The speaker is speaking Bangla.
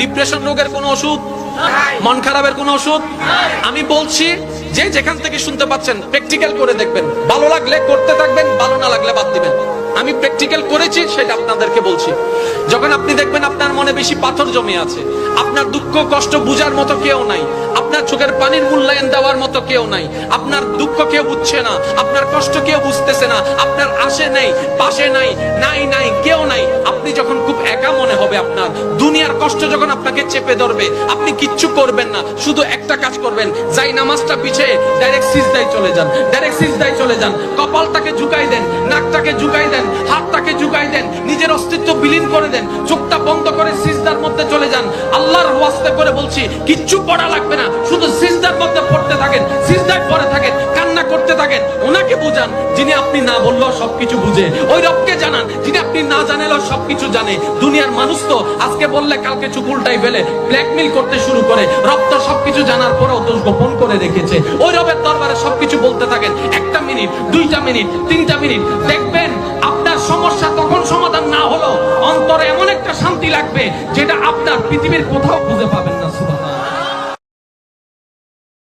ডিপ্রেশন রোগের কোনো ওষুধ, মন খারাপের কোনো ওষুধ আমি বলছি যে যেখান থেকে শুনতে পাচ্ছেন প্র্যাকটিক্যাল করে দেখবেন, ভালো লাগলে করতে থাকবেন, ভালো না লাগলে বাদ দিবেন। আমি প্র্যাকটিক্যাল করেছি সেটা আপনাদেরকে বলছি। যখন আপনি দেখবেন আপনার মনে বেশি পাথর জমে আছে, আপনার দুঃখ কষ্ট বুঝার মতো কেউ নাই, আপনার চোখের পানির মূল্যায়ন দেওয়ার মতো কেউ নাই, আপনার দুঃখ কেউ বুঝছে না, আপনার কষ্ট কেউ বুঝতেছে না, আপনার আশে নেই পাশে নাই নাই নাই কেউ নাই, আপনি যখন খুব একা মনে হবে, আপনার দুনিয়ার কষ্ট যখন আপনাকে চেপে ধরবে, আপনি কিচ্ছু করবেন না, শুধু একটা কাজ করবেন, যাই নামাজটা পিছিয়ে ডাইরেক্ট সিজদায় চলে যান, ডাইরেক্ট সিজদায় চলে যান, কপালটাকে ঝুঁকাই দেন, নাকটাকে ঝুঁকাই দেন, হাতটাকে ঝুঁকাই দেন, নিজের অস্তিত্ব বিলীন করে দেন, চোখটা বন্ধ করে সিজদার মধ্যে চলে যান। আল্লাহর ওয়াস্তে করে বলছি, কিচ্ছু পড়া লাগবে না, শুধু সিজদার মধ্যে পড়তে থাকেন, সিজদায় পড়ে থাকেন, কান্না করতে থাকেন। ওনাকে বুঝান যিনি আপনি না বললেও সবকিছু বুঝে, ওই রবকে জানান যিনি আপনি না জানালেও সবকিছু জানে। দুনিয়ার মানুষ তো আজকে বললে কালকে চুপ উল্টাই ফেলে, ব্ল্যাকমেইল করতে শুরু করে। রব তো সবকিছু জানার পরেও দোষ গোপন করে রেখেছে। ওই রবের দরবারে সবকিছু বলতে থাকেন, 1টা মিনিট 2টা মিনিট 3টা মিনিট, দেখবেন আপনার সমস্যা তখন সমাধান না হলো অন্তরে এমন একটা শান্তি লাগবে যেটা আপনার পৃথিবীর কোথাও খুঁজে পাবেন।